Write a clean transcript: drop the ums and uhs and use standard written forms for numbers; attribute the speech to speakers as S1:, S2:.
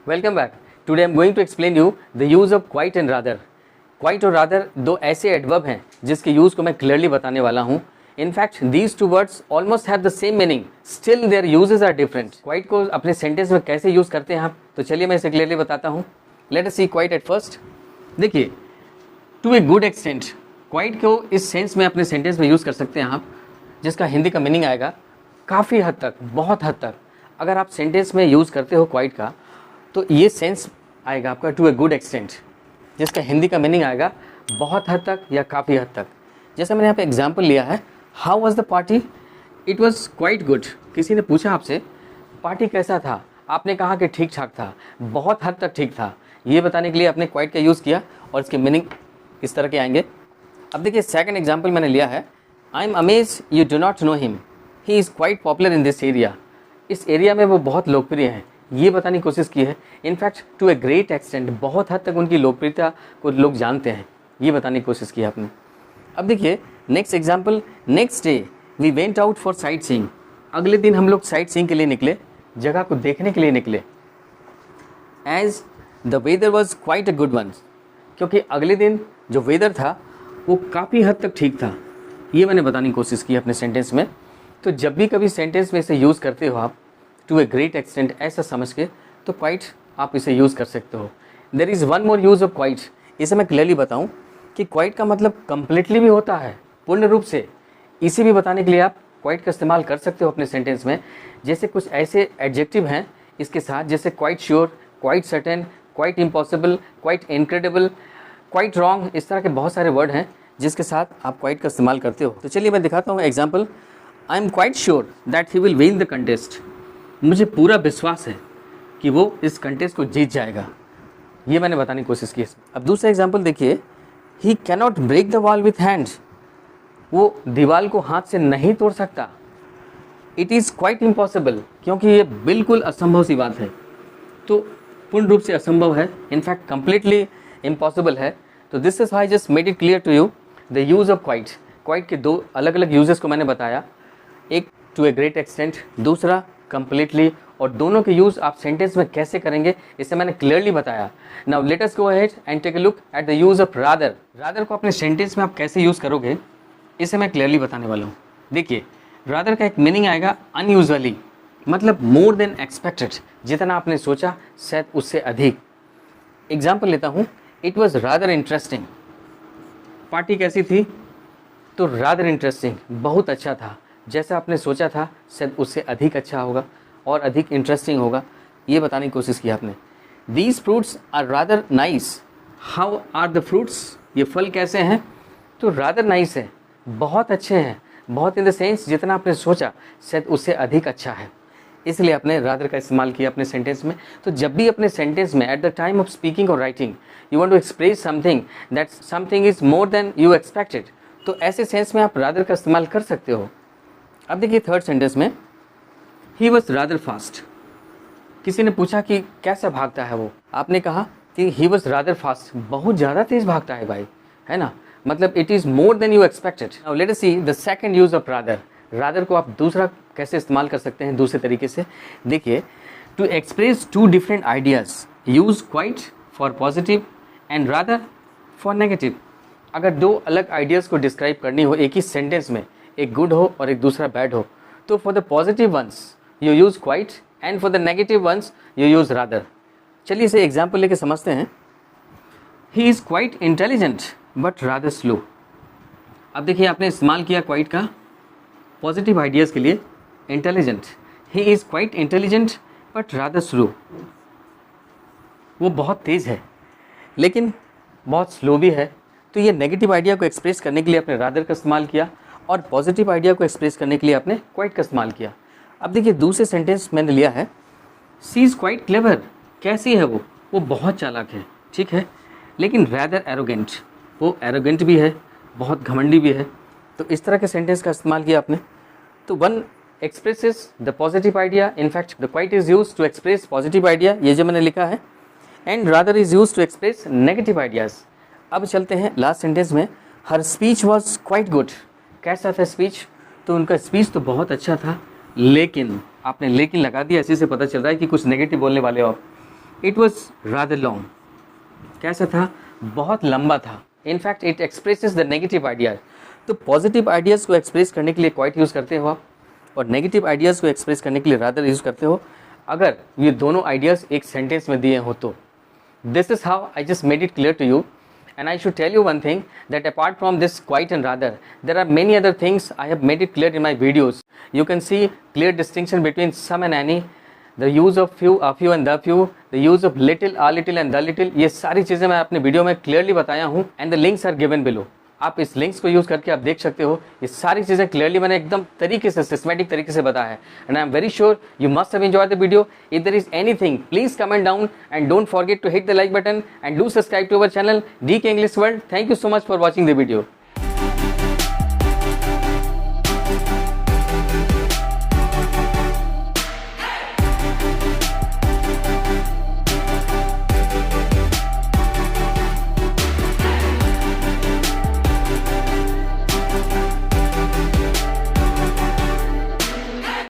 S1: Welcome back. Today I'm going to explain you the use of quite and rather. Quite और rather दो ऐसे adverb हैं जिसके use को मैं क्लियरली बताने वाला हूँ. In fact, these two words almost have the same meaning. Still their uses are different. Quite को अपने सेंटेंस में कैसे यूज़ करते हैं आप, तो चलिए मैं इसे क्लियरली बताता हूँ. Let us see quite at first. देखिए, to a good extent, quite को इस सेंस में अपने सेंटेंस में यूज़ कर सकते हैं आप, जिसका हिंदी का मीनिंग आएगा काफ़ी हद तक, बहुत हद तक. अगर आप सेंटेंस में यूज़ करते हो क्वाइट का, तो ये सेंस आएगा आपका टू ए गुड एक्सटेंट, जिसका हिंदी का मीनिंग आएगा बहुत हद तक या काफ़ी हद तक. जैसे मैंने यहाँ पे एग्जांपल लिया है, how was the party? It was quite good. किसी ने पूछा आपसे पार्टी कैसा था, आपने कहा कि ठीक ठाक था, बहुत हद तक ठीक था. ये बताने के लिए आपने क्वाइट का यूज़ किया और इसके मीनिंग इस तरह के आएंगे. अब देखिए, सेकेंड एग्जाम्पल मैंने लिया है, I am amaze you do not know him, he is quite popular in this area. इस एरिया में वो बहुत लोकप्रिय हैं, ये बताने की कोशिश की है. In fact to a great extent, बहुत हद तक उनकी लोकप्रियता को लोग जानते हैं, ये बताने की कोशिश की है आपने. अब देखिए next example, next day we went out for sightseeing. अगले दिन हम लोग साइट सीइंग के लिए निकले, जगह को देखने के लिए निकले. As the weather was quite a good one, क्योंकि अगले दिन जो वेदर था वो काफ़ी हद तक ठीक था. ये मैंने बताने की कोशिश की अपने सेंटेंस में. तो जब भी कभी सेंटेंस में इसे यूज़ करते हो आप टू ए ग्रेट एक्सटेंट ऐसा समझ के, तो क्वाइट आप इसे यूज़ कर सकते हो. There is one more use of quite. इसे मैं क्लियरली बताऊं कि क्वाइट का मतलब कंप्लीटली भी होता है, पूर्ण रूप से. इसे भी बताने के लिए आप क्वाइट का इस्तेमाल कर सकते हो अपने सेंटेंस में. जैसे कुछ ऐसे एडजेक्टिव हैं इसके साथ, जैसे quite sure, quite certain, quite impossible, quite incredible, quite wrong. इस तरह के बहुत सारे वर्ड हैं जिसके साथ आप क्वाइट का इस्तेमाल करते हो. तो चलिए मैं दिखाता हूँ example. I am quite sure that he will win the contest. मुझे पूरा विश्वास है कि वो इस कंटेस्ट को जीत जाएगा. ये मैंने बताने की कोशिश की. अब दूसरा एग्जाम्पल देखिए, he cannot break the wall with hands. वो दीवार को हाथ से नहीं तोड़ सकता. इट इज़ क्वाइट इम्पॉसिबल, क्योंकि ये बिल्कुल असंभव सी बात है. तो पूर्ण रूप से असंभव है, इनफैक्ट कंप्लीटली इम्पॉसिबल है. तो this is why I just made it clear to you the use of quite. Quite के दो अलग अलग यूजेस को मैंने बताया, एक टू ए ग्रेट एक्सटेंट, दूसरा कंप्लीटली. और दोनों के यूज़ आप सेंटेंस में कैसे करेंगे इसे मैंने क्लियरली बताया. Now let us go ahead and take a look at the use of rather. Rather को अपने सेंटेंस में आप कैसे यूज़ करोगे इसे मैं क्लियरली बताने वाला हूँ. देखिए, रादर का एक मीनिंग आएगा अनयूजुअली, मतलब मोर देन एक्सपेक्टेड, जितना आपने सोचा शायद उससे अधिक. एग्जाम्पल लेता हूँ, it was rather interesting. Party कैसी थी? तो रादर इंटरेस्टिंग, बहुत अच्छा था. जैसा आपने सोचा था शायद उससे अधिक अच्छा होगा और अधिक इंटरेस्टिंग होगा, ये बताने की कोशिश की आपने. These fruits are rather nice. How are the fruits? ये फल कैसे हैं? तो रादर नाइस है, बहुत अच्छे हैं. बहुत इन द सेंस जितना आपने सोचा शायद उससे अधिक अच्छा है, इसलिए आपने रादर का इस्तेमाल किया अपने सेंटेंस में. तो जब भी अपने सेंटेंस में at the time of speaking और writing you want to express something that something is more than you expected, तो ऐसे सेंस में आप रादर का इस्तेमाल कर सकते हो. अब देखिए थर्ड सेंटेंस में, ही वॉज रादर फास्ट. किसी ने पूछा कि कैसा भागता है वो, आपने कहा कि ही वॉज रादर फास्ट, बहुत ज़्यादा तेज़ भागता है भाई, है ना. मतलब it is more than you expected. Now let us see the second use of rather. Rather को आप दूसरा कैसे इस्तेमाल कर सकते हैं दूसरे तरीके से. देखिए, to express two different ideas use quite for positive and rather for negative. अगर दो अलग आइडियाज़ को डिस्क्राइब करनी हो एक ही सेंटेंस में, एक गुड हो और एक दूसरा बैड हो, तो for the positive ones you use quite and for the negative ones you use rather. चलिए इसे एग्जाम्पल लेके समझते हैं. He is quite intelligent but rather slow. अब देखिए, आपने इस्तेमाल किया क्वाइट का पॉजिटिव आइडियाज़ के लिए, intelligent. He is quite intelligent but rather slow. वो बहुत तेज़ है लेकिन बहुत स्लो भी है. तो ये नेगेटिव आइडिया को एक्सप्रेस करने के लिए आपने रादर का इस्तेमाल किया और पॉजिटिव आइडिया को एक्सप्रेस करने के लिए आपने क्वाइट का इस्तेमाल किया. अब देखिए दूसरे सेंटेंस मैंने लिया है, सी इज़ क्वाइट क्लेवर. कैसी है वो बहुत चालाक है, ठीक है, लेकिन रैदर एरोगेंट. वो एरोगेंट भी है, बहुत घमंडी भी है. तो इस तरह के सेंटेंस का इस्तेमाल किया आपने. तो one expresses the positive idea, in fact the quite is use to express positive idea, ये जो मैंने लिखा है, and rather is use to express negative ideas. अब चलते हैं लास्ट सेंटेंस में, हर स्पीच वॉज क्वाइट गुड. कैसा था स्पीच? तो उनका स्पीच तो बहुत अच्छा था, लेकिन आपने लेकिन लगा दिया, इसी से पता चल रहा है कि कुछ नेगेटिव बोलने वाले हो आप. It was rather long. कैसा था? बहुत लंबा था। In fact it expresses the negative ideas. तो पॉजिटिव आइडियाज़ को एक्सप्रेस करने के लिए क्वाइट यूज़ करते हो आप, और नेगेटिव आइडियाज़ को एक्सप्रेस करने के लिए रादर यूज़ करते हो अगर ये दोनों आइडियाज़ एक सेंटेंस में दिए हो तो। This is how I just made it clear to you. And I should tell you one thing, that apart from this quite and rather, there are many other things I have made it clear in my videos. You can see clear distinction between some and any, the use of few, a few and the few, the use of little, a little and the little. ये सारी चीज़ें मैं अपने video में clearly बताया हूँ, and the links are given below. आप इस लिंक्स को यूज़ करके आप देख सकते हो, ये सारी चीज़ें क्लियरली मैंने एकदम तरीके से सिस्टमेटिक तरीके से बताया है। And I am very sure you must have enjoyed the video. If there is anything please comment down and don't forget to hit the like button and do subscribe to our channel DK English World। Thank you so much for watching the video.